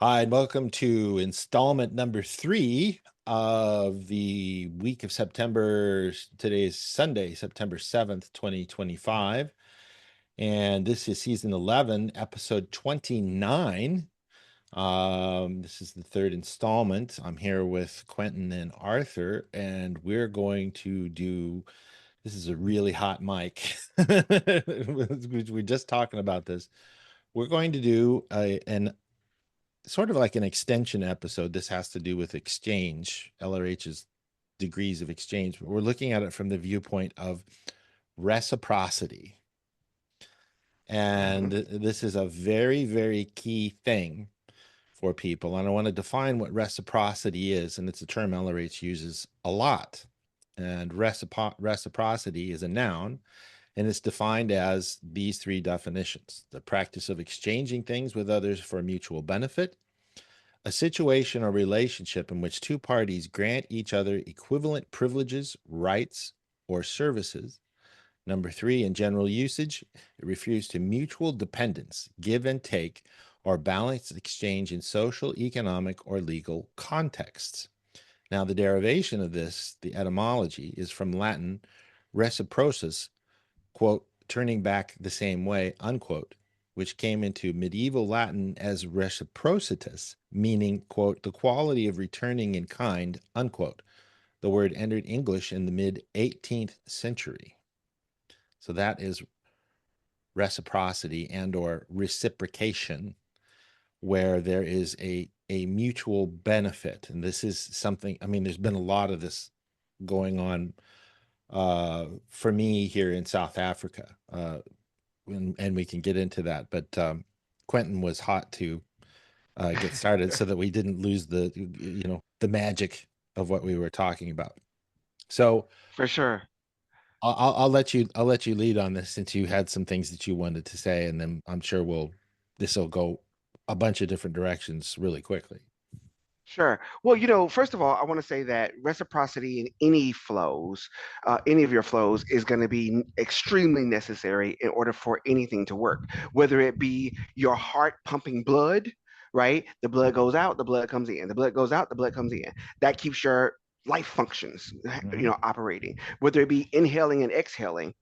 Hi, and welcome to installment number 3 of the week of September. Today is Sunday, September 7th, 2025. And this is season 11, episode 29. This is the third installment. I'm here with Quentin and Arthur, and we're going to do, this is a really hot mic. We're just talking about this. We're going to do an sort of like an extension episode. This has to do with exchange, LRH's degrees of exchange. We're looking at it from the viewpoint of reciprocity. And this is a very, very key thing for people. And I want to define what reciprocity is. And it's a term LRH uses a lot. And reciprocity is a noun, and it's defined as these three definitions: the practice of exchanging things with others for mutual benefit, a situation or relationship in which two parties grant each other equivalent privileges, rights, or services. Number 3, in general usage, it refers to mutual dependence, give and take, or balanced exchange in social, economic, or legal contexts. Now, the derivation of this, the etymology, is from Latin reciprocis, quote, turning back the same way, unquote, which came into medieval Latin as reciprocitas, meaning, quote, the quality of returning in kind, unquote. The word entered English in the mid-18th century. So that is reciprocity and or reciprocation, where there is a mutual benefit. And this is something, I mean, there's been a lot of this going on for me here in South Africa. And we can get into that. But Quentin was hot to get started so that we didn't lose the magic of what we were talking about. So For sure. I'll let you lead on this, since you had some things that you wanted to say, and then I'm sure this will go a bunch of different directions really quickly. Sure. Well, first of all, I want to say that reciprocity in any flows, any of your flows, is going to be extremely necessary in order for anything to work, whether it be your heart pumping blood, right? The blood goes out, the blood comes in. The blood goes out, the blood comes in. That keeps your life functions, Mhm. operating, whether it be inhaling and exhaling,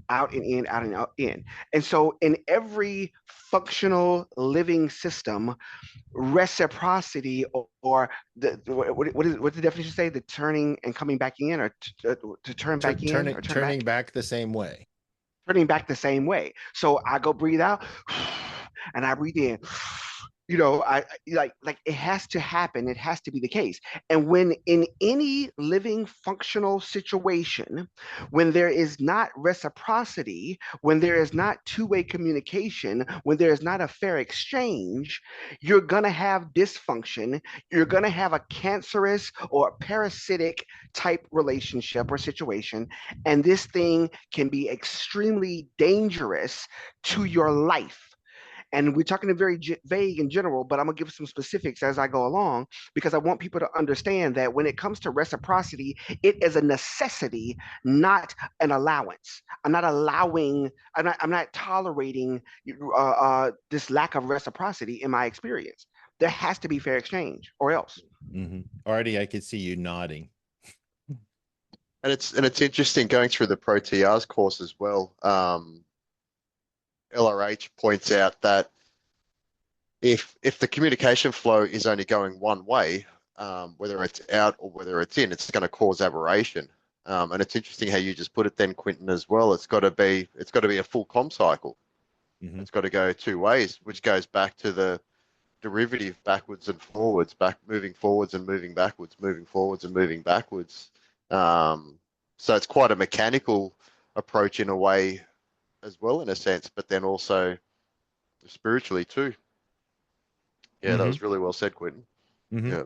out and in, out and out in. And so in every functional living system, reciprocity or what's the definition say? The turning and coming back in, or to turn back in or turn Turning back, back the same way. turning back the same way. So I go breathe out and I breathe in. I like it has to happen. It has to be the case. And when in any living functional situation, when there is not reciprocity, when there is not two-way communication, when there is not a fair exchange, you're gonna have dysfunction. You're gonna have a cancerous or parasitic type relationship or situation, and this thing can be extremely dangerous to your life. And we're talking in very vague in general, but I'm going to give some specifics as I go along, because I want people to understand that when it comes to reciprocity, it is a necessity, not an allowance. I'm not allowing, I'm not tolerating this lack of reciprocity in my experience. There has to be fair exchange or else. Already, I could see you nodding. And it's interesting going through the Pro TR's course as well. LRH points out that if the communication flow is only going one way, whether it's out or whether it's in, it's going to cause aberration. And it's interesting how you just put it then, Quentin, as well. It's got to be a full com cycle. It's got to go two ways, which goes back to the derivative backwards and forwards, moving forwards and moving backwards, moving forwards and moving backwards. So it's quite a mechanical approach in a way as well, in a sense, but then also spiritually too. Yeah, that was really well said, Quentin. Yeah.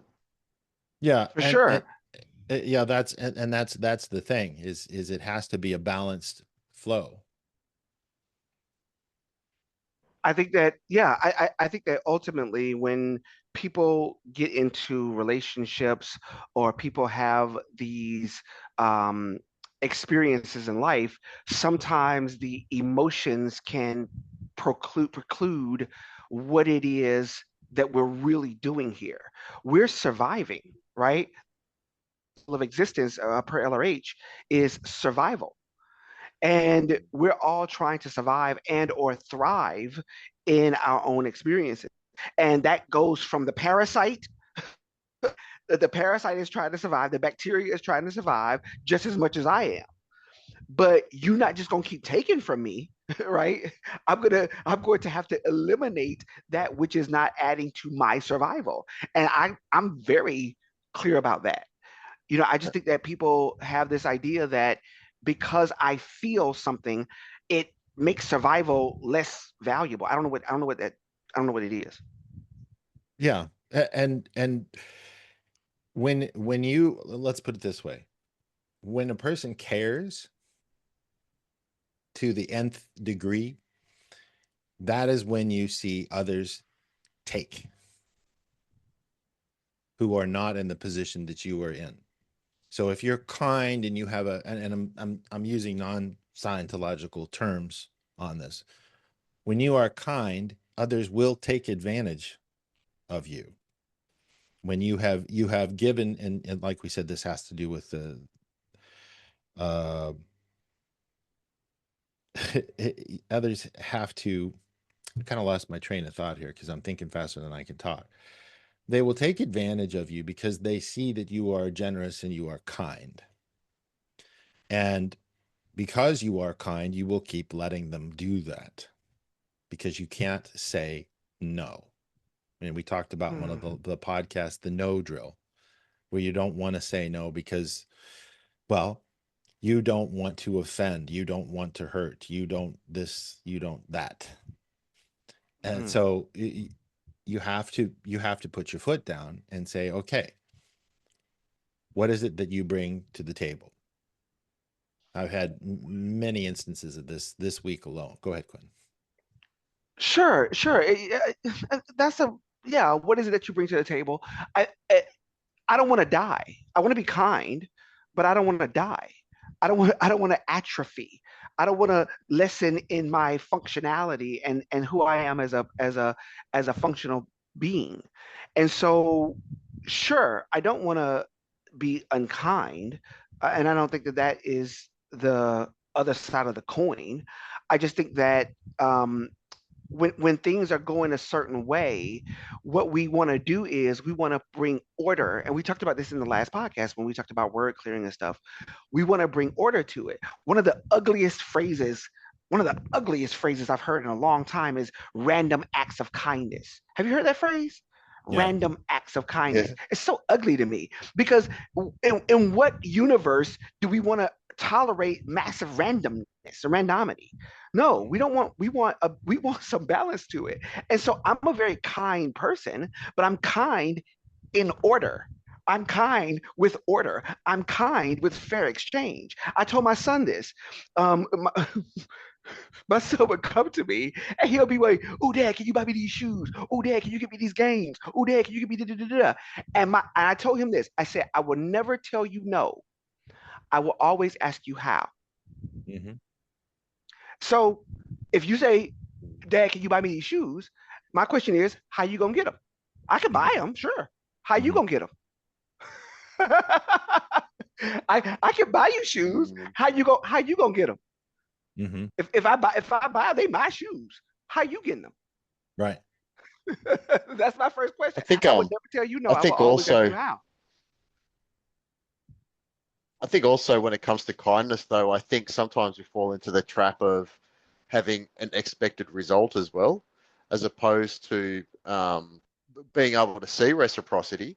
Yeah, For sure. yeah, that's the thing, is it has to be a balanced flow. I think that, yeah, I think that ultimately when people get into relationships or people have these experiences in life, sometimes the emotions can preclude what it is that we're really doing here. We're surviving, right? Of existence per LRH is survival, and we're all trying to survive and or thrive in our own experiences, and that goes from the parasite. The parasite is trying to survive, the bacteria is trying to survive just as much as I am, but you're not just going to keep taking from me. Right? I'm going to have to eliminate that which is not adding to my survival, and I'm very clear about that. I just think that people have this idea that because I feel something, it makes survival less valuable. I don't know what it is. Yeah. And when you, let's put it this way, when a person cares to the nth degree, that is when you see others take, who are not in the position that you are in. So if you're kind and you have and I'm using non-Scientological terms on this, when you are kind, others will take advantage of you. When you have given, and like we said, this has to do with the uh others have to, I kind of lost my train of thought here because I'm thinking faster than I can talk. They will take advantage of you because they see that you are generous and you are kind. And because you are kind, you will keep letting them do that because you can't say no. And we talked about one of the podcasts, the no drill, where you don't want to say no because, well, you don't want to offend, you don't want to hurt, you don't this, you don't that. And so you have to put your foot down and say, okay, what is it that you bring to the table? I've had many instances of this week alone. Go ahead, Quinn. Sure, sure. That's a yeah. What is it that you bring to the table? I don't want to die. I want to be kind, but I don't want to die. I don't want to atrophy. I don't want to lessen in my functionality and who I am as a functional being. And so sure, I don't want to be unkind, and I don't think that that is the other side of the coin. I just think that um, when things are going a certain way, what we want to do is we want to bring order. And we talked about this in the last podcast when we talked about word clearing and stuff. We want to bring order to it. One of the ugliest phrases I've heard in a long time is random acts of kindness. Have you heard that phrase? Yeah. Random acts of kindness. Yeah. It's so ugly to me because in what universe do we want to tolerate massive randomness or randomity? No, we don't want. We want some balance to it. And so I'm a very kind person, but I'm kind in order. I'm kind with order. I'm kind with fair exchange. I told my son this. My son would come to me and he'll be like, "Oh, Dad, can you buy me these shoes? Oh, Dad, can you get me these games? Oh, Dad, can you get me da da da da?" And I told him this. I said, "I will never tell you no. I will always ask you how." Mm-hmm. So if you say, "Dad, can you buy me these shoes?" My question is, how you gonna get them? I can buy them, sure. How you Mm-hmm. gonna get them? I can buy you shoes. Mm. How you gonna get them? Mm-hmm. If I buy they my shoes. How you getting them? Right. That's my first I question. think I would never tell you no. I I will think always ask you also how. I think also when it comes to kindness though, I think sometimes we fall into the trap of having an expected result as well, as opposed to being able to see reciprocity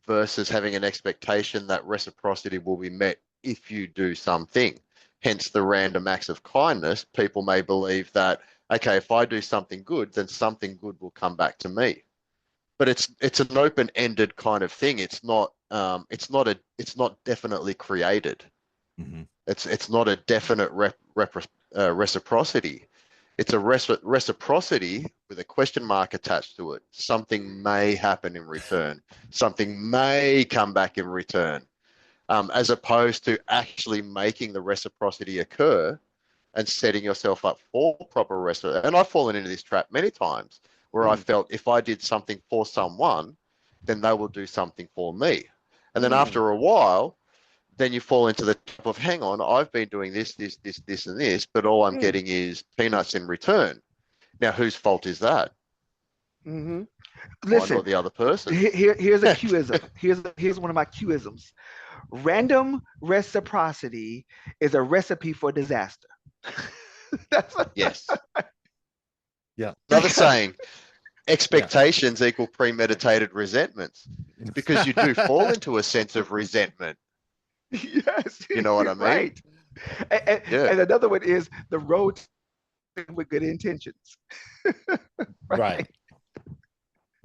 versus having an expectation that reciprocity will be met if you do something. Hence the random acts of kindness. People may believe that, okay, if I do something good, then something good will come back to me. But it's an open-ended kind of thing. It's not definitely created. Mm-hmm. It's not a definite reciprocity. It's a reciprocity with a question mark attached to it. Something may happen in return. Something may come back in return, as opposed to actually making the reciprocity occur and setting yourself up for proper rest. And I've fallen into this trap many times where I Mm, felt if I did something for someone, then they will do something for me. And then mm, after a while, then you fall into the trap of, hang on, I've been doing this, and this, but all I'm mm, getting is peanuts in return. Now, whose fault is that? mm-hmm. Mine Listen, or the other person? here's a Qism. Here's one of my Qisms. Random reciprocity is a recipe for disaster. That's Yes. Yeah. Another because saying, Yeah. expectations equal premeditated resentments, because you do fall into a sense of resentment. yes, You know what you're I mean? right. And, Yeah. and another one is the road with good intentions. Right.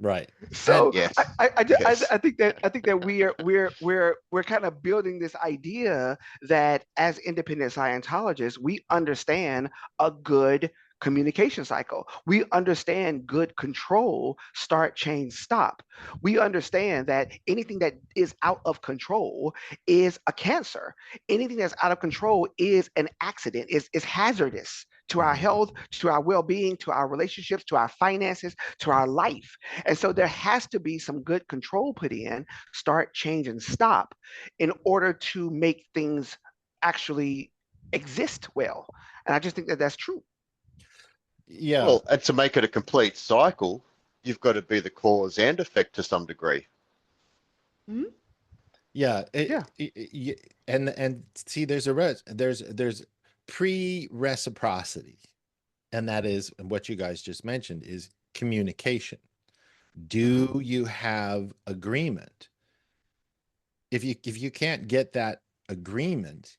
Right. Right. And So Yes. Yes. I think that we're kind of building this idea that as independent Scientologists, we understand a good communication cycle. We understand good control, start, change, stop. We understand that anything that is out of control is a cancer. Anything that's out of control is an accident, is hazardous to our Mhm. health, to our well-being, to our relationships, to our finances, to our life. And so there has to be some good control put in, start, change, and stop in order to make things actually exist well. And I just think that that's true. yeah. Well, and to make it a complete cycle, you've got to be the cause and effect to some degree. Mhm. Yeah. Yeah. And see, there's pre-reciprocity, and that is what you guys just mentioned is communication. Hmm. Do you have agreement? If you can't get that agreement,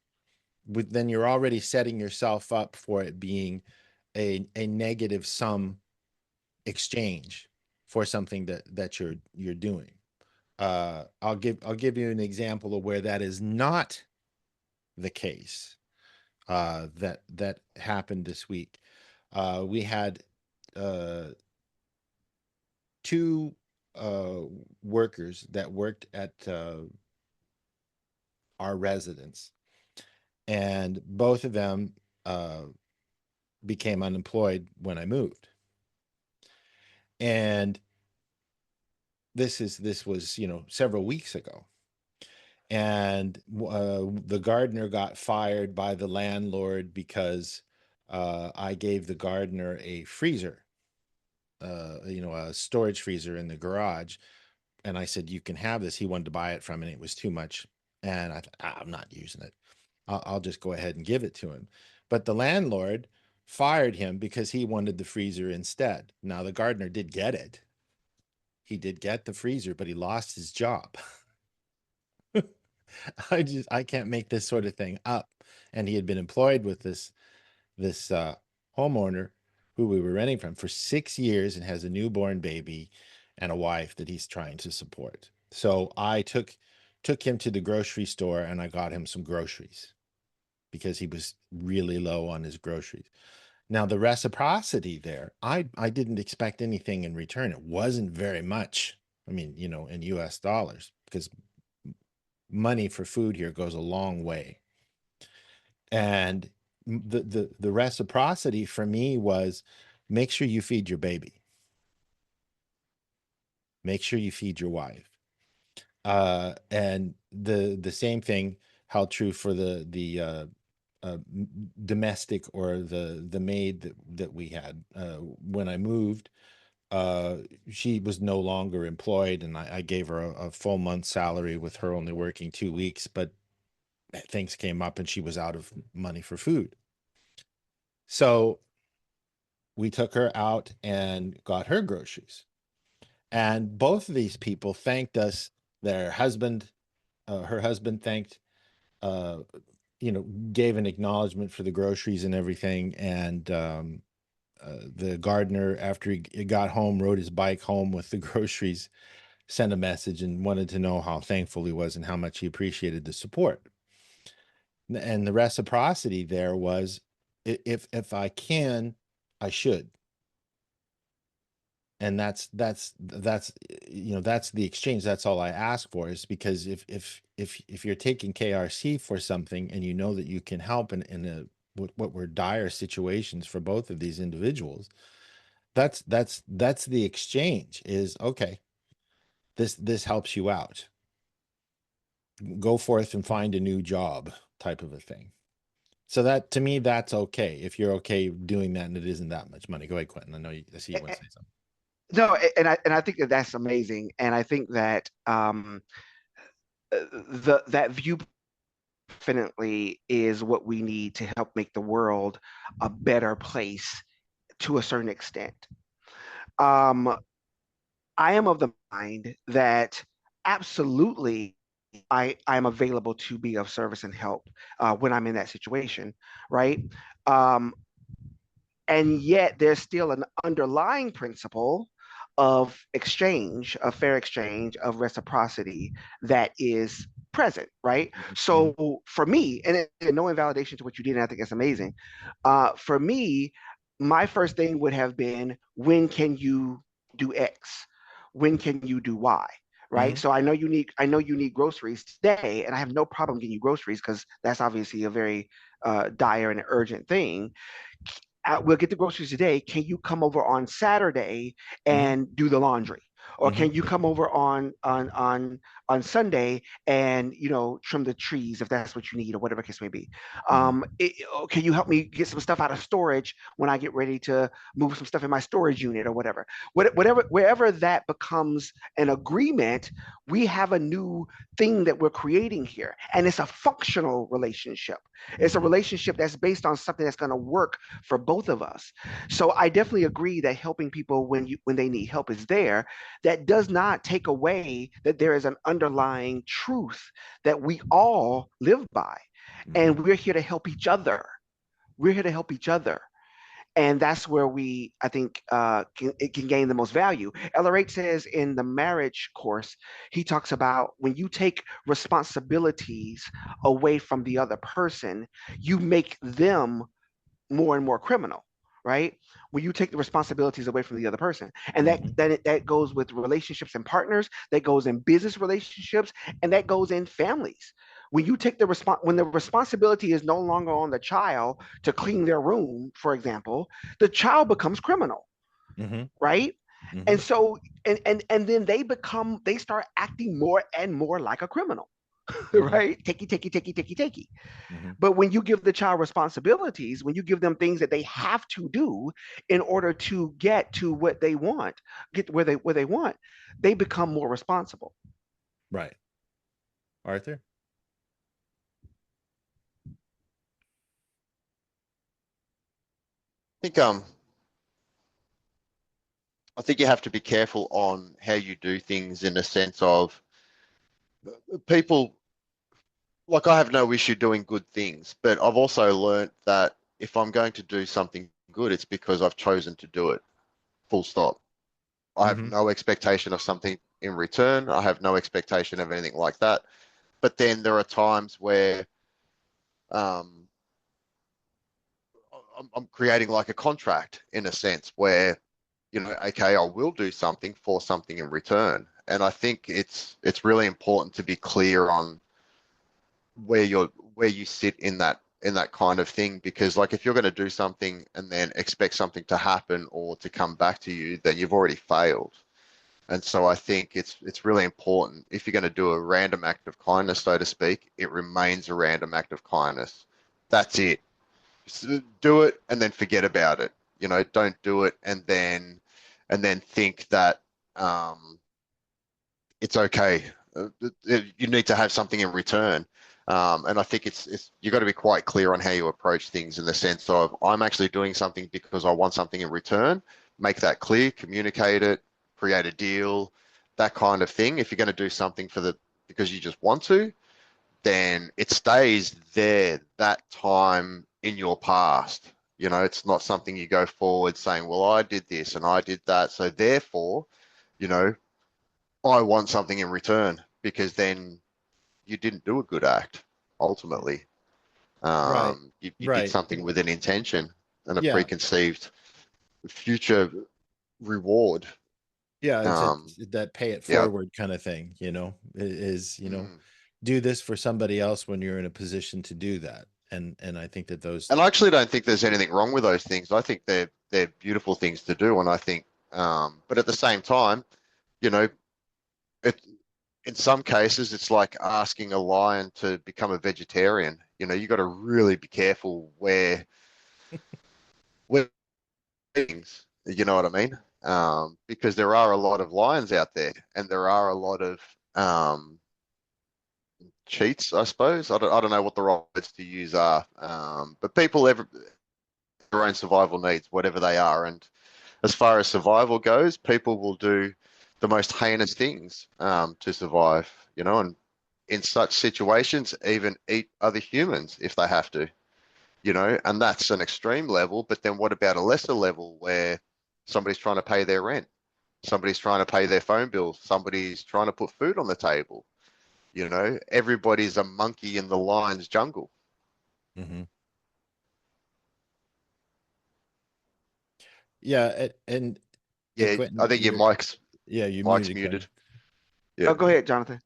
then you're already setting yourself up for it being a negative sum exchange for something that you're doing. I'll give you an example of where that is not the case. That happened this week. We had uh, two uh, workers that worked at our residence, and both of them uh, became unemployed when I moved. And this was several weeks ago, and the gardener got fired by the landlord because I gave the gardener a freezer, a storage freezer in the garage, and I said, "You can have this." He wanted to buy it from me, and it was too much, and I thought, I'm not using it. I'll just go ahead and give it to him. But the landlord fired him because he wanted the freezer instead. Now the gardener did get it. He did get the freezer, but he lost his job. I can't make this sort of thing up. And he had been employed with this homeowner who we were renting from for 6 years and has a newborn baby and a wife that he's trying to support. So I took him to the grocery store and I got him some groceries because he was really low on his groceries. Now the reciprocity there, I didn't expect anything in return. It wasn't very much. I mean, in US dollars, because money for food here goes a long way. And the reciprocity for me was, make sure you feed your baby, make sure you feed your wife. And the same thing held true for the domestic, or the maid that we had when I moved. uh, she was no longer employed, and I gave her a full month's salary with her only working 2 weeks, but things came up and she was out of money for food. So we took her out and got her groceries. And both of these people thanked us. Their husband, her husband thanked, uh, gave an acknowledgement for the groceries and everything. And the gardener, after he got home, rode his bike home with the groceries, sent a message and wanted to know how thankful he was and how much he appreciated the support. And the reciprocity there was, if I can, I should. And that's the exchange. That's all I ask for, is because if you're taking KRC for something and you know that you can help in what were dire situations for both of these individuals. That's the exchange is, okay, this helps you out. Go forth and find a new job type of a thing. So that, to me, that's okay. If you're okay doing that and it isn't that much money. Go ahead, Quentin. I see you want to say something. No, and I think that that's amazing, and I think that the that view definitely is what we need to help make the world a better place to a certain extent. Um, I am of the mind that absolutely I'm available to be of service and help when I'm in that situation, right? Um, and yet there's still an underlying principle of exchange, of fair exchange, of reciprocity that is present, right? Mhm. So for me, and no invalidation to what you did, and I think it's amazing. For me, my first thing would have been, when can you do X? When can you do Y? Right. Mhm. So I know you need groceries today, and I have no problem getting you groceries because that's obviously a very dire and urgent thing. We'll get the groceries today. Can you come over on Saturday Mhm. and do the laundry? Or Mhm. can you come over on Sunday and trim the trees if that's what you need or whatever case may be? Mhm. Can you help me get some stuff out of storage when I get ready to move some stuff in my storage unit or whatever? Whatever, wherever that becomes an agreement, we have a new thing that we're creating here, and it's a functional relationship. It's a Mhm. relationship that's based on something that's going to work for both of us. So I definitely agree that helping people when they need help is there. That does not take away that there is an underlying truth that we all live by, Mhm. and we're here to help each other. We're here to help each other. And that's where I think, it can gain the most value. Ellerate says in the marriage course, he talks about when you take responsibilities away from the other person, you make them more and more criminal, right? When you take the responsibilities away from the other person, and Mhm. that goes with relationships and partners, that goes in business relationships, and that goes in families. When you take when the responsibility is no longer on the child to clean their room, for example, the child becomes criminal, Mhm. right? And Mhm. so, and then they start acting more and more like a criminal, Mhm. right? Takey, takey, takey, takey, takey. Mhm. But when you give the child responsibilities, when you give them things that they have to do in order to get to what they want, get where they want, they become more responsible. Right. Arthur? think I think you have to be careful on how you do things in a sense of people. Like, I have no issue doing good things, but I've also learnt that if I'm going to do something good, it's because I've chosen to do it. Full stop. I have Mhm. no expectation of something in return. I have no expectation of anything like that. But then there are times where um, I'm creating like a contract in a sense where, okay, I will do something for something in return. And I think it's really important to be clear on where you sit in that kind of thing, because like if you're going to do something and then expect something to happen or to come back to you, then you've already failed. And so I think it's really important, if you're going to do a random act of kindness, so to speak, it remains a random act of kindness. That's it. Just do it and then forget about it. Don't do it and then think that um, it's okay. You need to have something in return. And I think it's you got to be quite clear on how you approach things, in the sense of, I'm actually doing something because I want something in return. Make that clear, communicate it, create a deal, that kind of thing. If you're going to do something because you just want to, then it stays there, that time in your past. It's not something you go forward saying, well, I did this and I did that, so therefore, you know, I want something in return, because then you didn't do a good act ultimately. Right. You did Right. something with an intention and a Yeah. preconceived future reward. Yeah, Um, it's that pay it yeah. forward kind of thing, is, Mm, do this for somebody else when you're in a position to do that. And I think that those, And I actually don't think there's anything wrong with those things. I think they're beautiful things to do, and I think, but at the same time, you know, it in some cases it's like asking a lion to become a vegetarian. You know, you got to really be careful where things. You know what I mean? Because there are a lot of lions out there, and there are a lot of cheats, I suppose. I don't know what the right words to use are, but people have their own survival needs, whatever they are. And as far as survival goes, people will do the most heinous things to survive, you know, and in such situations, even eat other humans if they have to, you know, and that's an extreme level. But then what about a lesser level where somebody's trying to pay their rent? Somebody's trying to pay their phone bill. Somebody's trying to put food on the table. You know, everybody's a monkey in the lion's jungle. mm-hmm. Yeah, and Yeah, I Quentin, think your yeah, you mic's muted, Quentin. muted. Yeah. Oh, go ahead, Jonathan.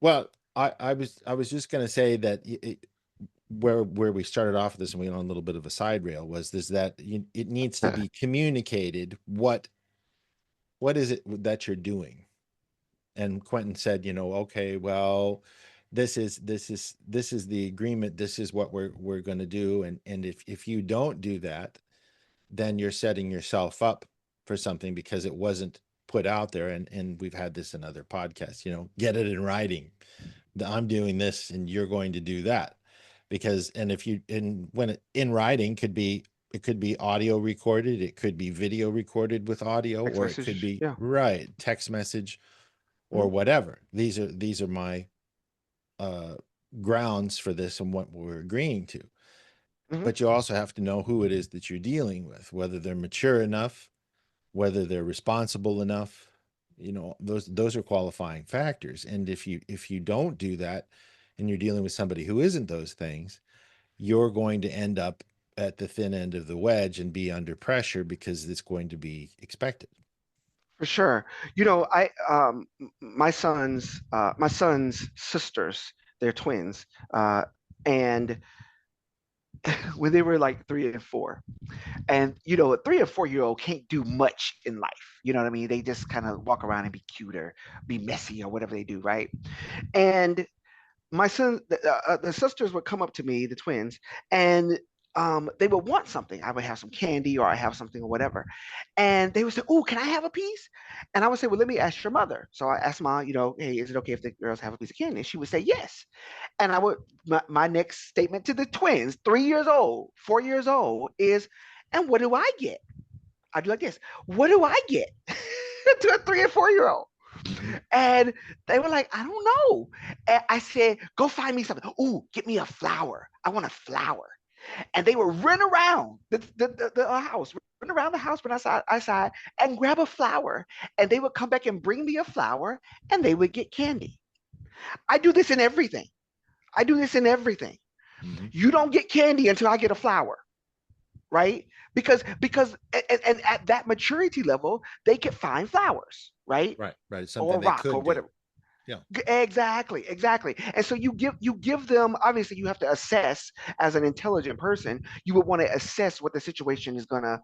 Well, I was just going to say that where we started off with this and we went on a little bit of a side rail was this that it needs to be communicated what is it that you're doing. And Quentin said, okay, well, this is the agreement, this is what we're going to do, and if you don't do that, then you're setting yourself up for something because it wasn't put out there. And we've had this in other podcasts, get it in writing. I'm doing this and you're going to do that. Because, and if you, and when in writing it could be audio recorded, it could be video recorded with audio, Text or it could message. be Yeah. right text message or Mhm. whatever. These are my grounds for this and what we're agreeing to. Mhm. But you also have to know who it is that you're dealing with, whether they're mature enough, whether they're responsible enough. Those are qualifying factors. And if you don't do that and you're dealing with somebody who isn't those things, you're going to end up at the thin end of the wedge and be under pressure because it's going to be expected. For sure. I my son's sisters, they're twins, and when they were like 3 and 4, and a 3 and 4 year old can't do much in life. You know what I mean? They just kind of walk around and be cute or be messy or whatever they do, right? And the sisters would come up to me, the twins, and they would want something. I would have some candy or I have something or whatever. And they would say, "Oh, can I have a piece?" And I would say, "Well, let me ask your mother." So I asked Mom, "Hey, is it okay if the girls have a piece of candy?" And she would say, "Yes." And my next statement to the twins, 3 years old, 4 years old, is, "And what do I get?" I do like this. What do I get to a 3 and 4 year old? Mm-hmm. And they were like, "I don't know." And I said, "Go find me something. Ooh, get me a flower. I want a flower." And they would run around the house, run around the house, run outside and grab a flower. And they would come back and bring me a flower and they would get candy. I do this in everything. I do this in everything. Mm-hmm. You don't get candy until I get a flower, right? Because and at that maturity level, they could find flowers, right? Right. It's Or something a they rock or could do. whatever. Yeah. Exactly. And so you give them, obviously you have to assess as an intelligent person. You would want to assess what the situation is gonna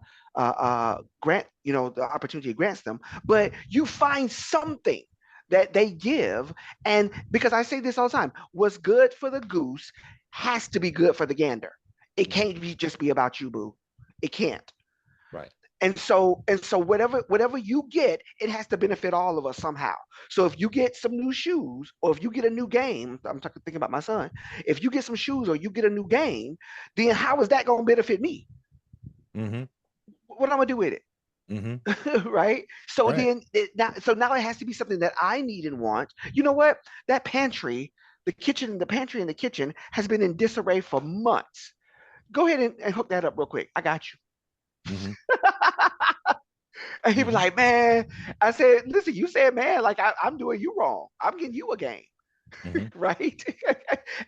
grant, the opportunity grants them. But you find something that they give, and because I say this all the time, what's good for the goose has to be good for the gander. It Mm-hmm. can't just be about you, boo. It can't. Right. And so whatever you get, it has to benefit all of us somehow. So if you get some new shoes or if you get a new game, I'm thinking about my son. If you get some shoes or you get a new game, then how is that going to benefit me? Mm-hmm. What am I going to do with Mm-hmm. it? Right? So Right. now it has to be something that I need and want. You know what? That pantry, the pantry in the kitchen has been in disarray for months. Go ahead and hook that up real quick. I got you. Mm-hmm. And he was Mm-hmm. like, "Man," I said, "Listen, you said, man, like I'm doing you wrong. I'm getting you a game." Mm-hmm. Right?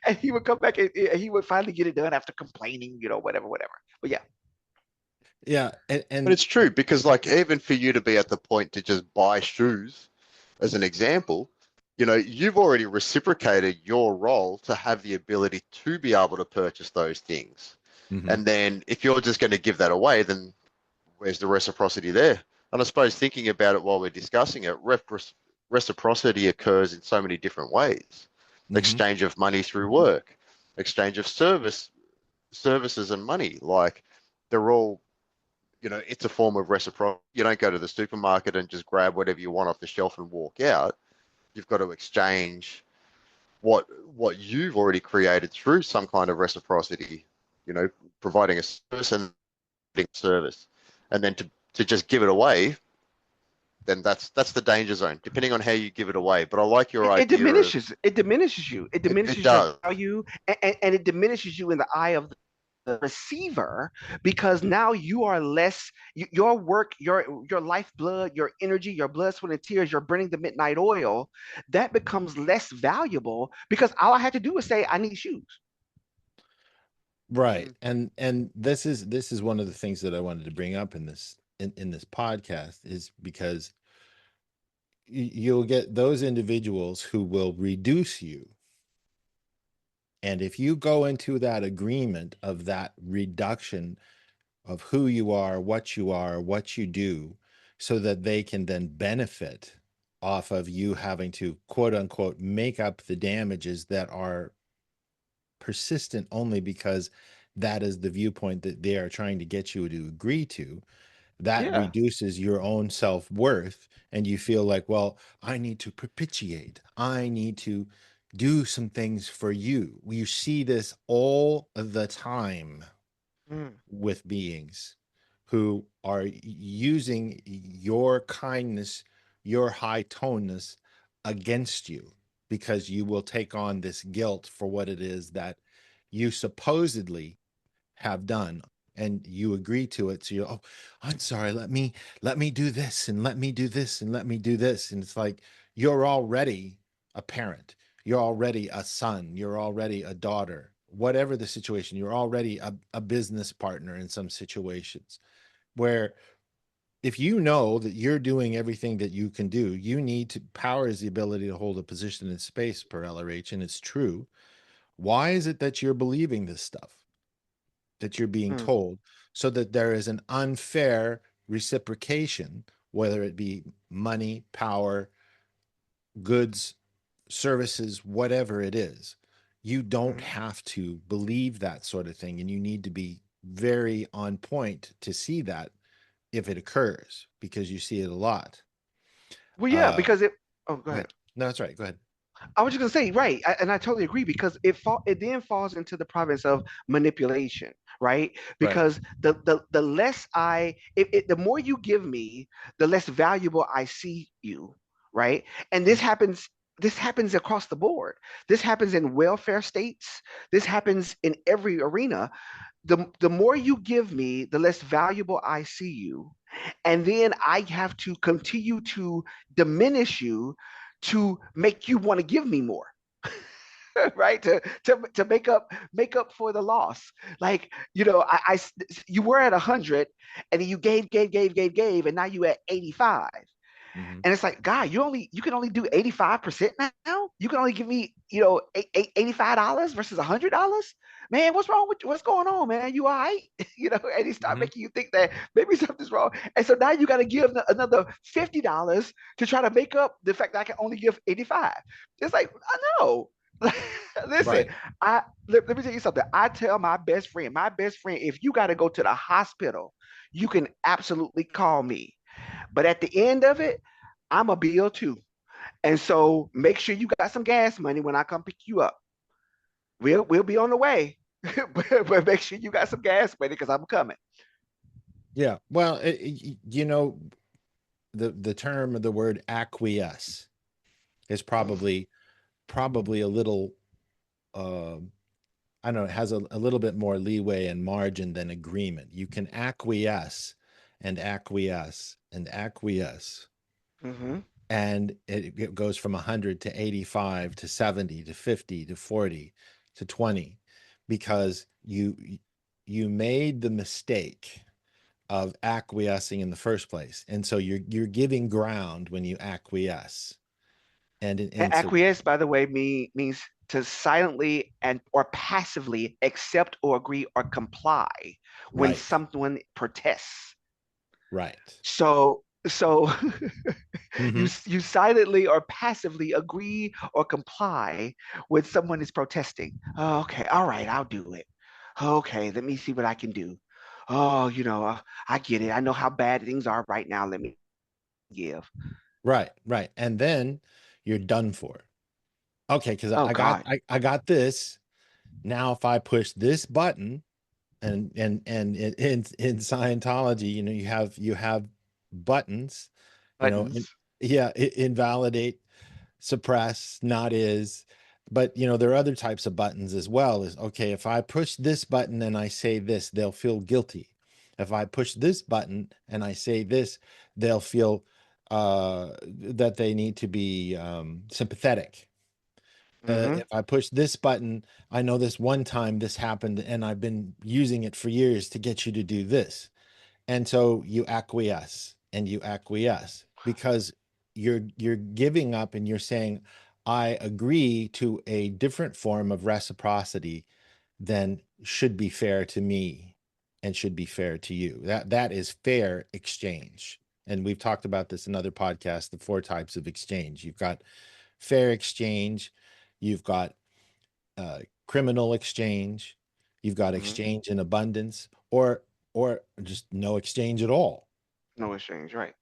And he would come back and he would finally get it done after complaining, whatever. But yeah. Yeah. But And it's true because, like, even for you to be at the point to just buy shoes, as an example, you know, you've already reciprocated your role to have the ability to be able to purchase those things. Hmm. And then if you're just going to give that away, then where's the reciprocity there? And I suppose thinking about it while we're discussing it, reciprocity occurs in so many different ways. Hmm. Exchange of money through work, exchange of services and money. Like they're all, you know, it's a form of reciprocity. You don't go to the supermarket and just grab whatever you want off the shelf and walk out. You've got to exchange what you've already created through some kind of reciprocity, you know, providing a service and service. And then to just give it away, then that's the danger zone, depending on how you give it away. But I like your It idea of diminishes. It diminishes you. It it diminishes your does. value, and it diminishes you in the eye of the receiver, because now you are less, your work, your lifeblood, your energy, your blood, sweat, and tears, you're burning the midnight oil, that becomes less valuable because all I had to do was say I need shoes. Right. Mm. And this is one of the things that I wanted to bring up in this podcast, is because you'll get those individuals who will reduce you. And if you go into that agreement of that reduction of who you are, what you do, so that they can then benefit off of you having to quote unquote make up the damages that are persistent only because that is the viewpoint that they are trying to get you to agree to, that Yeah. reduces your own self-worth, and you feel like, well, I need to propitiate, I need to do some things for you. You see this all the time Mm. with beings who are using your kindness, your high toneness against you, because you will take on this guilt for what it is that you supposedly have done, and you agree to it. So you're, oh, I'm sorry, let me do this, and let me do this, and let me do this. And it's like, you're already a parent, you're already a son, you're already a daughter, whatever the situation, you're already a business partner in some situations, where if you know that you're doing everything that you can do, you need to, power is the ability to hold a position in space, per LRH, and it's true. Why is it that you're believing this stuff that you're being Mm. told, so that there is an unfair reciprocation, whether it be money, power, goods, services, whatever it is? You don't Mm. have to believe that sort of thing, and you need to be very on point to see that if it occurs, because you see it a lot. Well, yeah, Uh, because it. Oh, go Go ahead. ahead. No, that's right. Go ahead. I was just gonna say, right, and I totally agree, because it then falls into the province of manipulation, right? Right. Because the less the more you give me, the less valuable I see you, right? And Mhm. this happens across the board. This happens in welfare states. This happens in every arena. The more you give me, the less valuable I see you, and then I have to continue to diminish you to make you want to give me more. Right, to make up for the loss. Like, you were at 100, and then you gave, and now you at 85. Mhm. And it's like, God, you can only do 85% now. You can only give me, $85 versus $100. Man, what's wrong with you? What's going on, man? You all right? And he start Mhm. making you think that maybe something's wrong. And so now you got to give another $50 to try to make up the fact that I can only give 85. It's like, I know. Listen, Right. let me tell you something. I tell my best friend, if you got to go to the hospital, you can absolutely call me. But at the end of it, I'm a bill too. And so make sure you got some gas money when I come pick you up. We'll be on the way. But make sure you got some gas money because I'm coming. Yeah. Well, the term, the word acquiesce, is probably a little, uh, I don't know, it has a little bit more leeway and margin than agreement. You can acquiesce and acquiesce and acquiesce, Mm-hmm. and it goes from 100 to 85 to 70 to 50 to 40 to 20, because you made the mistake of acquiescing in the first place, and so you're giving ground when you acquiesce. And so Acquiesce, by the way, means to silently and or passively accept or agree or comply when right, someone protests. right. So Hmm. you silently or passively agree or comply when someone is protesting. Oh, okay, all right, I'll do it. Okay, let me see what I can do. Oh, I get it. I know how bad things are right now. Let me give. Right, right. And then you're done for. Okay, because Oh God. I got this. Now if I push this button, and in Scientology, you have buttons, Buttons. yeah, invalidate, suppress, not is. But there are other types of buttons as well. Is okay, if I push this button and I say this, they'll feel guilty. If I push this button and I say this, they'll feel that they need to be sympathetic. Mm-hmm. If I push this button, I know this one time this happened and I've been using it for years to get you to do this. And so you acquiesce and you acquiesce because you're giving up and you're saying, I agree to a different form of reciprocity than should be fair to me and should be fair to you. That is fair exchange. And we've talked about this in other podcasts, the four types of exchange. You've got fair exchange, you've got criminal exchange, you've got Mm-hmm. exchange in abundance, or just no exchange at all. No exchange, right?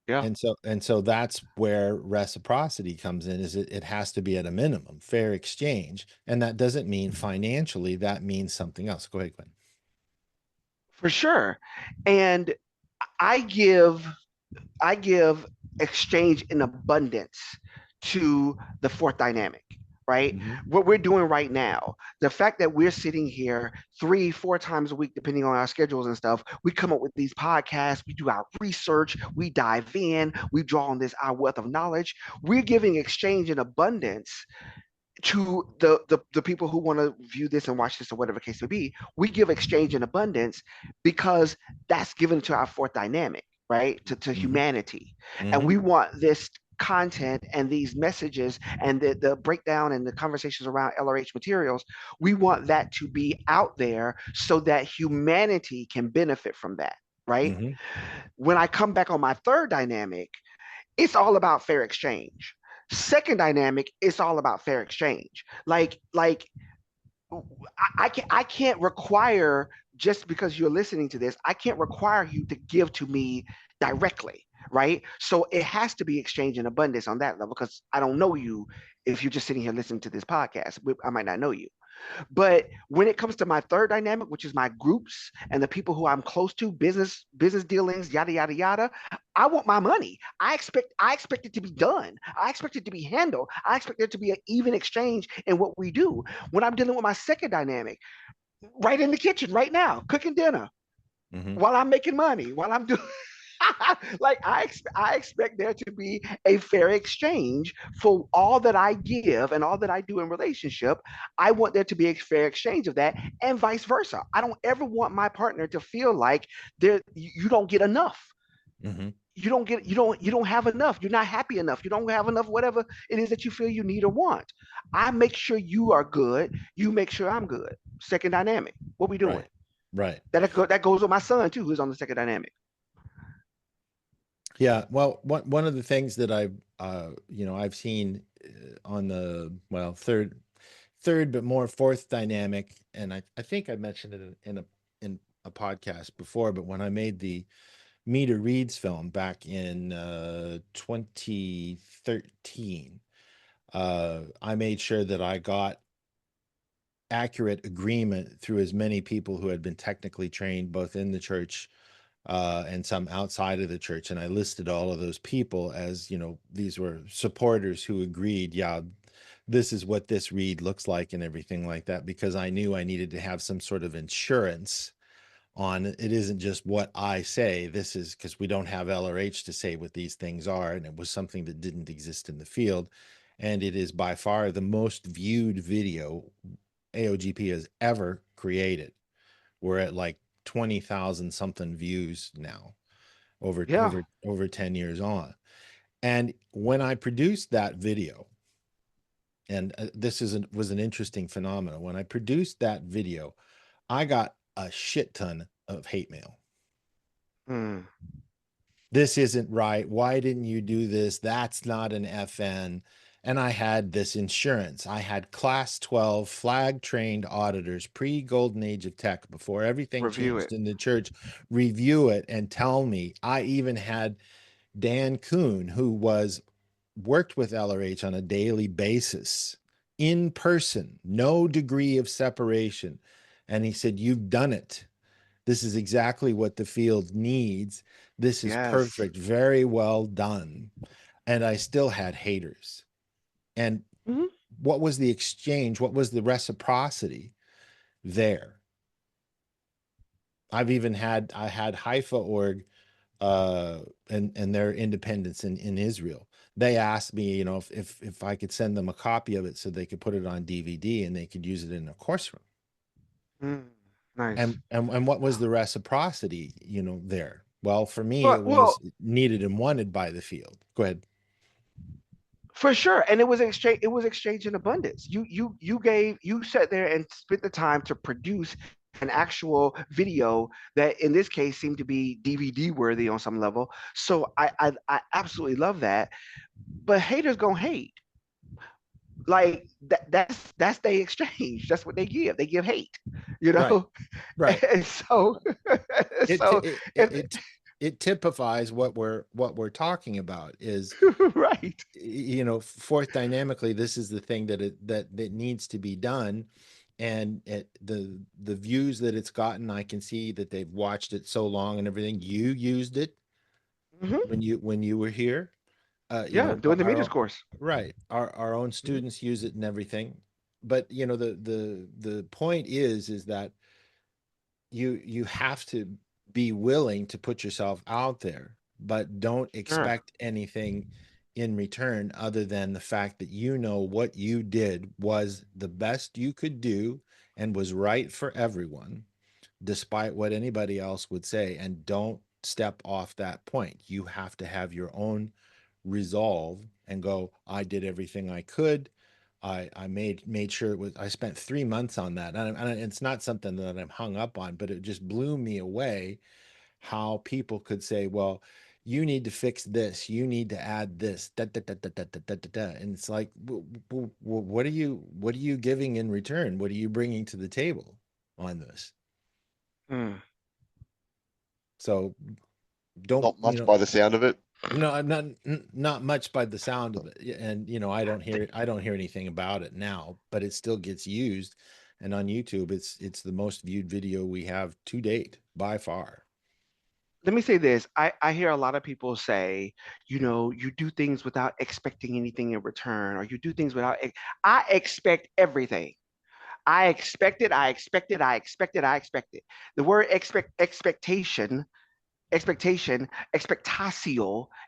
Yeah. And so that's where reciprocity comes in, is it has to be at a minimum fair exchange, and that doesn't mean financially, that means something else. Go ahead, Glenn. For sure. And I give I give exchange in abundance to the fourth dynamic, right? Hmm. What we're doing right now, the fact that we're sitting here 3, 4 times a week, depending on our schedules and stuff, we come up with these podcasts, we do our research, we dive in, we draw on this our wealth of knowledge. We're giving exchange in abundance to the people who want to view this and watch this or whatever case may be. We give exchange in abundance because that's given to our fourth dynamic, right? To Hmm. humanity. And Hmm. we want this content and these messages and the breakdown and the conversations around LRH materials, we want that to be out there so that humanity can benefit from that, right? Hmm. When I come back on my third dynamic, it's all about fair exchange. Second dynamic, it's all about fair exchange. Like I can't require, just because you're listening to this, I can't require you to give to me directly, right? So it has to be exchange in abundance on that level because I don't know you. If you're just sitting here listening to this podcast, I might not know you. But when it comes to my third dynamic, which is my groups and the people who I'm close to, business dealings, yada yada yada, I want my money. I expect it to be done. I expect it to be handled. I expect there to be an even exchange in what we do. When I'm dealing with my second dynamic, right in the kitchen right now, cooking dinner Hmm. while I'm making money, while I'm doing like I expect there to be a fair exchange for all that I give and all that I do in relationship. I want there to be a fair exchange of that, and vice versa. I don't ever want my partner to feel like you don't get enough. Hmm. You don't have enough. You're not happy enough. You don't have enough, whatever it is that you feel you need or want. I make sure you are good. You make sure I'm good. Second dynamic. What we doing? Right, right. That goes with my son too, who's on the second dynamic. Yeah, well, one of the things that I've seen on the, well, third but more fourth dynamic, and I think I mentioned it in a podcast before, but when I made the Meter Reads film back in 2013, I made sure that I got accurate agreement through as many people who had been technically trained both in the church and some outside of the church. And I listed all of those people as, these were supporters who agreed, yeah, this is what this read looks like and everything like that, because I knew I needed to have some sort of insurance on it. Isn't just what I say. This is because we don't have LRH to say what these things are. And it was something that didn't exist in the field. And it is by far the most viewed video AOGP has ever created. We're at like 20,000 something views now, over Yeah. over over 10 years on. And when I produced that video, and this was an interesting phenomenon. When I produced that video, I got a shit ton of hate mail. Mm. This isn't right. Why didn't you do this? That's not an FN. And I had this insurance. I had class 12 flag trained auditors, pre golden age of tech, before everything Review changed it. in the church, review it and tell me. I even had Dan Kuhn, who was worked with LRH on a daily basis in person, no degree of separation. And he said, "You've done it. This is exactly what the field needs. This is Yes. perfect. Very well done." And I still had haters. And Hmm. what was the exchange? What was the reciprocity there? I had Haifa org and their independence in Israel. They asked me, you know, if I could send them a copy of it so they could put it on DVD and they could use it in a course room. Mm. Nice. And what was the reciprocity, you know, there? Well, for me, it Well, was needed and wanted by the field. Go ahead. for sure. And it was exchange. It was exchange in abundance. You sat there and spent the time to produce an actual video that in this case seemed to be DVD worthy on some level. So I absolutely love that. But haters gonna hate. Like that's they exchange. That's what they give. They give hate, you Right, know. right. And so It so it if it it typifies what we're talking about is, right. you know, fourth dynamically, this is the thing that needs to be done. And the views that it's gotten, I can see that they've watched it so long and everything. You used it Hmm. when you were here. You Yeah, know, doing the meters course. right, our own Mhm. students use it and everything. But you know, the point is that you have to be willing to put yourself out there, but don't Sure. expect anything in return other than the fact that you know what you did was the best you could do and was right for everyone, despite what anybody else would say. And don't step off that point. You have to have your own resolve and go, I did everything I could. I made sure it was. I spent 3 months on that, and it's not something that I'm hung up on, but it just blew me away how people could say, "Well, you need to fix this. You need to add this." Da, da, da, da, da, da, da, da, da. And it's like, what are you giving in return? What are you bringing to the table on this? Mm. So don't, Not much by the sound of it. no, I'm not much by the sound of it. And you know, I don't hear anything about it now, but it still gets used. And on YouTube, it's the most viewed video we have to date by far. Let me say this. I hear a lot of people say, you do things without expecting anything in return, or you do things without. I expect everything. I expect it. I expect it. I expect it. I expect it. The word expectation, expectatio,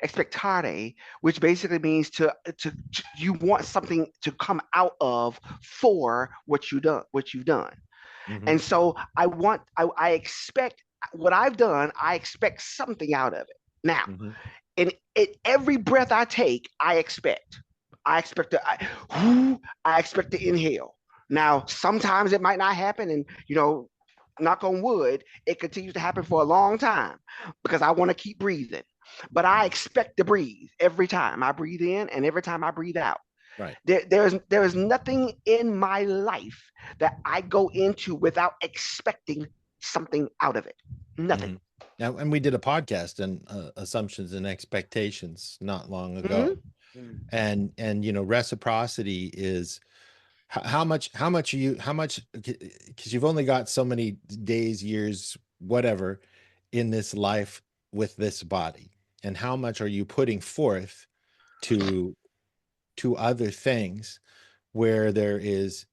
expectare, which basically means to you want something to come out of for what you've done. Hmm. And so I expect what I've done, I expect something out of it. Now, Hmm. in every breath I take, I expect. I expect to inhale. Now, sometimes it might not happen, and knock on wood, it continues to happen for a long time because I want to keep breathing. But I expect to breathe every time I breathe in and every time I breathe out. Right. There is nothing in my life that I go into without expecting something out of it. Nothing. Hmm. Now, and we did a podcast on assumptions and expectations not long ago, Mm-hmm. and you know, reciprocity is how much, because you've only got so many days, years, whatever, in this life with this body, and how much are you putting forth to other things where there is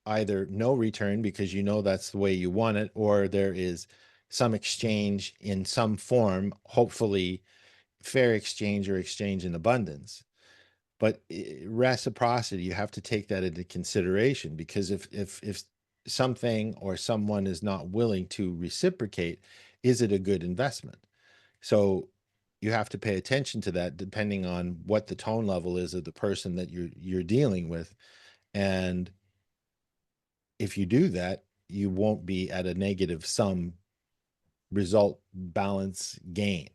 either no return because you know that's the way you want it, or there is some exchange in some form, hopefully fair exchange or exchange in abundance. But reciprocity, you have to take that into consideration, because if something or someone is not willing to reciprocate, is it a good investment? So you have to pay attention to that depending on what the tone level is of the person that you're dealing with. And if you do that, you won't be at a negative sum result balance gain.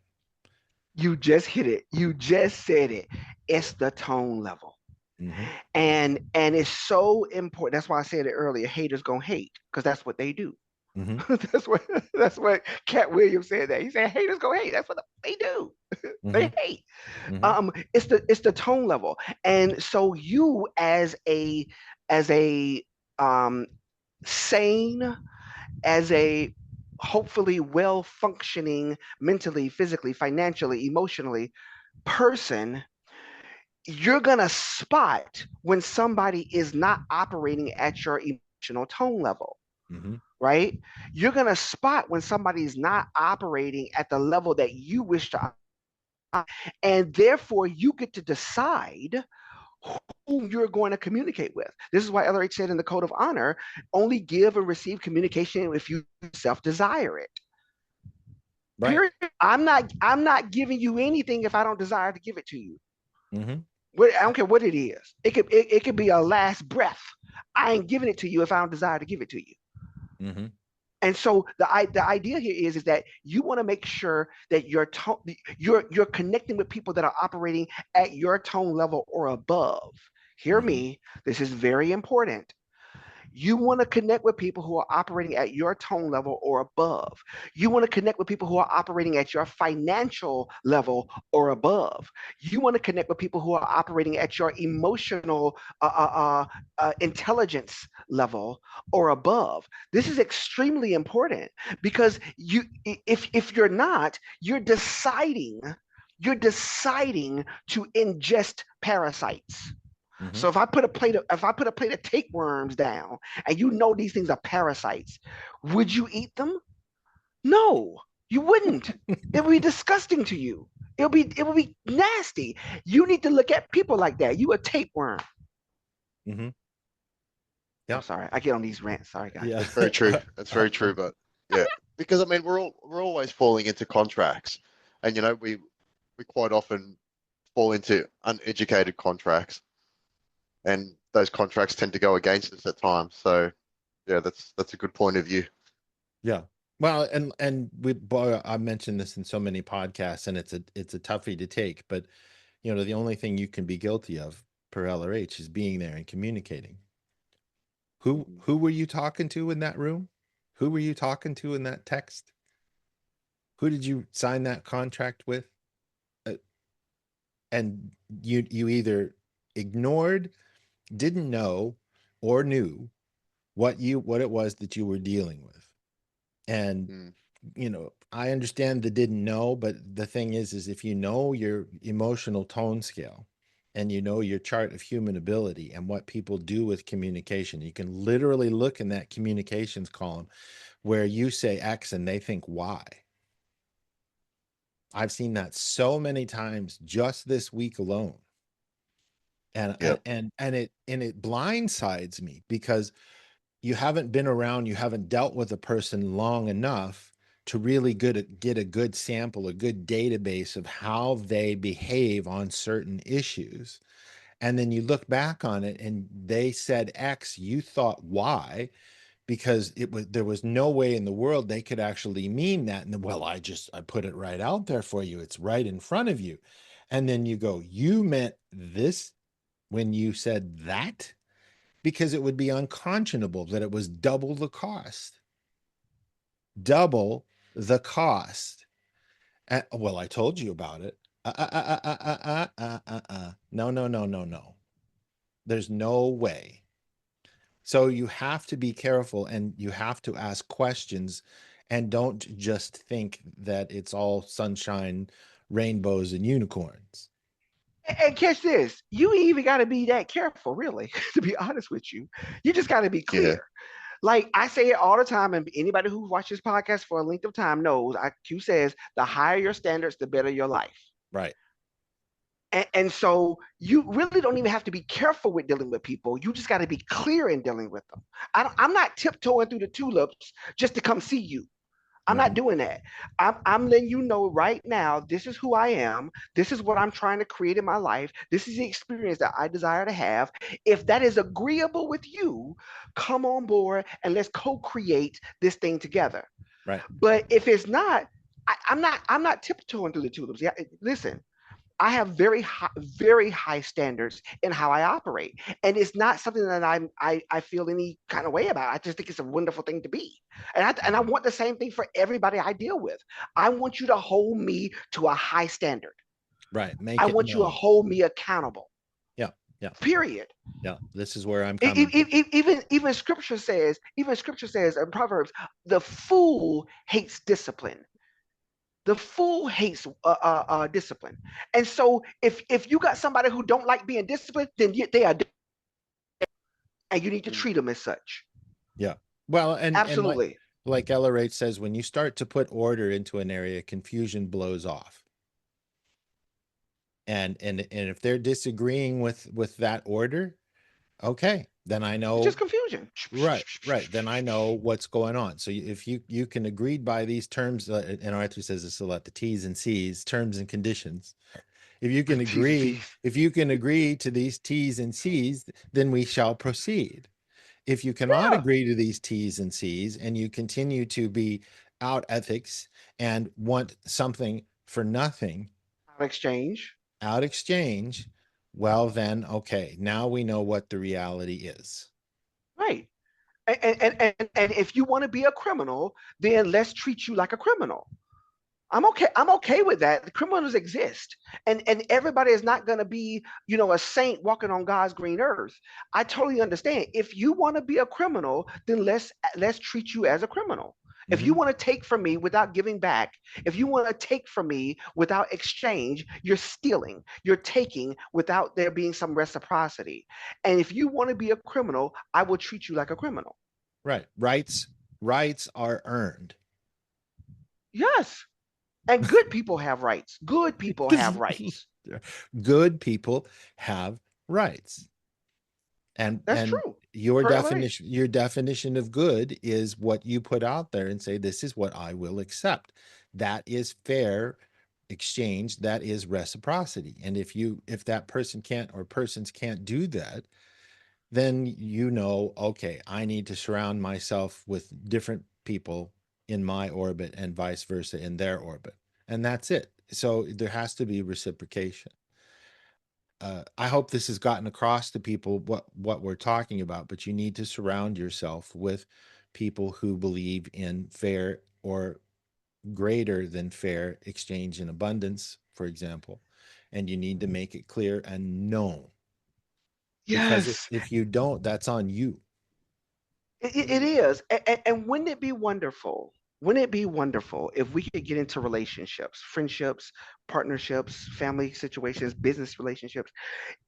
You just hit it. You just said it. It's the tone level. Mm-hmm. And it's so important. That's why I said it earlier. Haters gonna hate because that's what they do. Mm-hmm. That's what Cat Williams said. That he said haters go hate. That's what they do. Mm-hmm. They hate. Mm-hmm. It's the tone level. And so you as a sane, as a hopefully well functioning mentally, physically, financially, emotionally person, you're going to spot when somebody is not operating at your emotional tone level, Mm-hmm. right? You're going to spot when somebody is not operating at the level that you wish to, and therefore you get to decide whom you're going to communicate with. This is why LRH said in the code of honor, only give and receive communication if you self desire it. Right. Period. I'm not giving you anything if I don't desire to give it to you. Mm-hmm. I don't care what it is. It could be a last breath. I ain't giving it to you if I don't desire to give it to you. Mm-hmm. And so the idea here is that you want to make sure that you're connecting with people that are operating at your tone level or above. Hear Mm-hmm. me. This is very important. You want to connect with people who are operating at your tone level or above. You want to connect with people who are operating at your financial level or above. You want to connect with people who are operating at your emotional intelligence level or above. This is extremely important because if you're not, you're deciding to ingest parasites. Mm-hmm. So if I put a plate of tapeworms down and you know these things are parasites, would you eat them? No, you wouldn't. It would be disgusting to you. It would be nasty. You need to look at people like that. You a tapeworm. Mm-hmm. I'm Yep. sorry. I get on these rants. Sorry, guys. Yeah. That's very true. That's very true. But yeah, because I mean, we're always falling into contracts, and we quite often fall into uneducated contracts, and those contracts tend to go against us at times. So yeah, that's a good point of view. Yeah. Well, and boy, I mentioned this in so many podcasts, and it's a toughie to take, but the only thing you can be guilty of per LRH is being there and communicating. Who were you talking to in that room? Who were you talking to in that text? Who did you sign that contract with? Uh, and you either ignored, didn't know, or knew what it was that you were dealing with. And Mm. I understand the didn't know, but the thing is if you know your emotional tone scale and you know your chart of human ability and what people do with communication, you can literally look in that communications column where you say X and they think Y. I've seen that so many times just this week alone. And Yeah. it blindsides me because you haven't been around, you haven't dealt with a person long enough to really get a good sample, a good database of how they behave on certain issues. And then you look back on it and they said X, you thought Y, because there was no way in the world they could actually mean that. And then, well, I put it right out there for you. It's right in front of you. And then you go, you meant this when you said that? Because it would be unconscionable that it was double the cost. Double the cost. Well, I told you about it. No, no, no, no, no. There's no way. So you have to be careful and you have to ask questions and don't just think that it's all sunshine, rainbows, and unicorns. And catch this. You ain't even got to be that careful, really, to be honest with you. You just got to be Yeah. clear. Like I say it all the time, and anybody who watches podcast for a length of time knows. Q says the higher your standards, the better your life. Right. And so you really don't even have to be careful with dealing with people. You just got to be clear in dealing with them. I'm not tiptoeing through the tulips just to come see you. I'm not Right. doing that. I'm letting you know right now, this is who I am. This is what I'm trying to create in my life. This is the experience that I desire to have. If that is agreeable with you, come on board and let's co-create this thing together. Right. But if it's not, I'm not tiptoeing through the tulips. Yeah, listen, I have very high standards in how I operate, and it's not something that I feel any kind of way about. I just think it's a wonderful thing to be, and I want the same thing for everybody I deal with. I want you to hold me to a high standard. Right. I Make it want you to known. hold me accountable. Yeah. Yeah. Period. Yeah. This is where I'm E- coming from. even scripture says in Proverbs, the fool hates discipline. The fool hates discipline. And so if you got somebody who don't like being disciplined, then they are, and you need to treat them as such. Yeah. Well, and Absolutely. like Ella Rate says, when you start to put order into an area, confusion blows off. And if they're disagreeing with that order, okay, then I It's just know. confusion. Right, right. Then I know what's going on. So if you can agree by these terms, and Arthur says this a lot, the T's and C's, terms and conditions. T's and C's. If you can agree to these T's and C's, then we shall proceed. If you cannot Yeah. agree to these T's and C's and you continue to be out ethics and want something for nothing, Exchange. out exchange, well then, okay, now we know what the reality is. Right. And if you want to be a criminal, then let's treat you like a criminal. I'm okay. I'm okay with that. The criminals exist, and everybody is not going to be, a saint walking on God's green earth. I totally understand. If you want to be a criminal, then let's treat you as a criminal. If you Mm-hmm. want to take from me without giving back, if you want to take from me without exchange, you're stealing. You're taking without there being some reciprocity. And if you want to be a criminal, I will treat you like a criminal. Right. Rights are earned. Yes. And good people have rights. Good people have rights. Good people have rights. That's And true. your Per LA. definition of good is what you put out there and say, this is what I will accept. That is fair exchange. That is reciprocity. And if that person can't or persons can't do that, then okay, I need to surround myself with different people in my orbit and vice versa in their orbit. And that's it. So there has to be reciprocation. I hope this has gotten across to people what we're talking about, but you need to surround yourself with people who believe in fair or greater than fair exchange and abundance, for example. And you need to make it clear and known, because Yes, if you don't, that's on you. it is. And wouldn't it be wonderful? Wouldn't it be wonderful if we could get into relationships, friendships, partnerships, family situations, business relationships?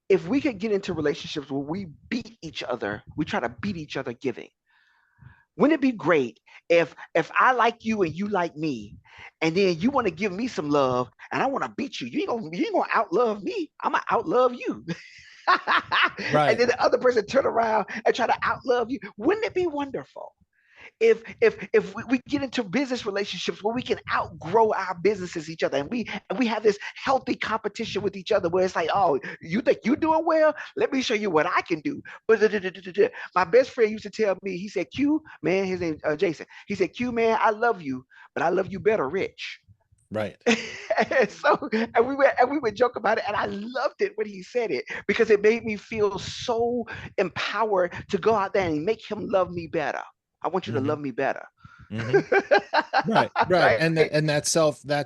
If we could get into relationships where we beat each other, we try to beat each other giving. Wouldn't it be great if I like you and you like me, and then you want to give me some love and I want to beat you? You ain't gonna outlove me. I'm gonna outlove you. And Right. then the other person turn around and try to outlove you. Wouldn't it be wonderful if we get into business relationships where we can outgrow our businesses each other, and we have this healthy competition with each other where it's like, oh, you think you're doing well, let me show you what I can do. But my best friend used to tell me, he said, Q man, his name Jason, he said, Q man, I love you, but I love you better rich. Right. And we would joke about it, and I loved it when he said it because it made me feel so empowered to go out there and make him love me better. I want you to Mm-hmm. love me better. Mm-hmm. Right, right. Right? And that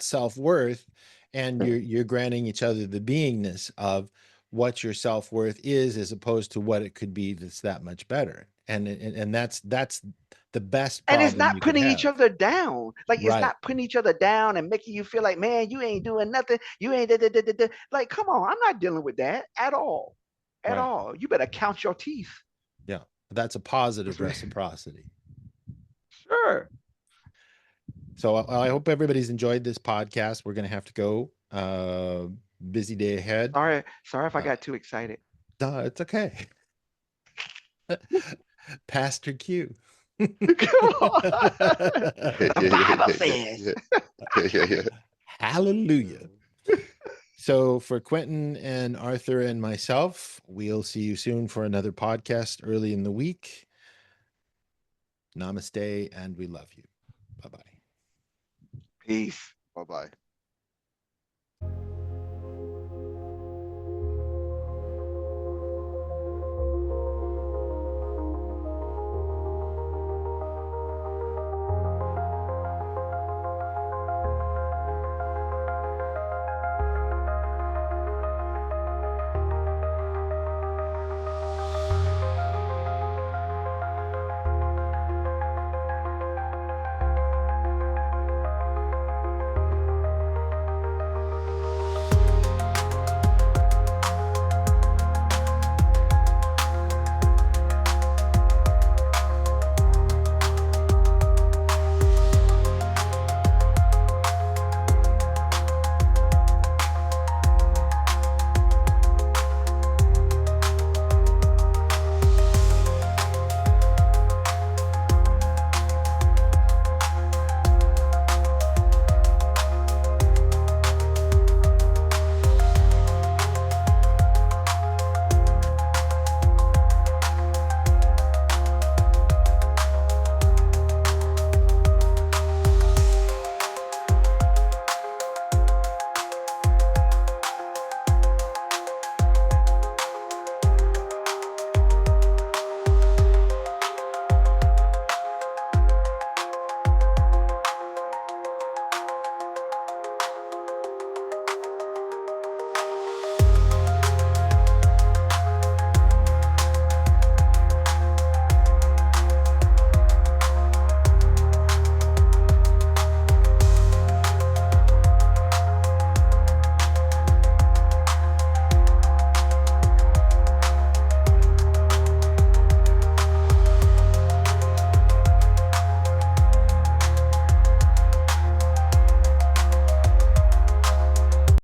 self-worth, and you're granting each other the beingness of what your self-worth is, as opposed to what it could be that's that much better. And that's the best And it's problem you not could putting each have. other down. Like, it's Right, not putting each other down and making you feel like, man, you ain't doing nothing. You ain't da, da, da, da, da. Like, come on, I'm not dealing with that at all. At right. all. You better count your teeth. Yeah. That's a positive reciprocity. Sure. So I hope everybody's enjoyed this podcast. We're going to have to go. Busy day ahead. Sorry if I Uh, got too excited. no, it's okay. Pastor Q. Come on. The Bible says. Yeah. Hallelujah. So for Quentin and Arthur and myself, we'll see you soon for another podcast early in the week. Namaste, and we love you. Bye-bye. Peace. Bye bye.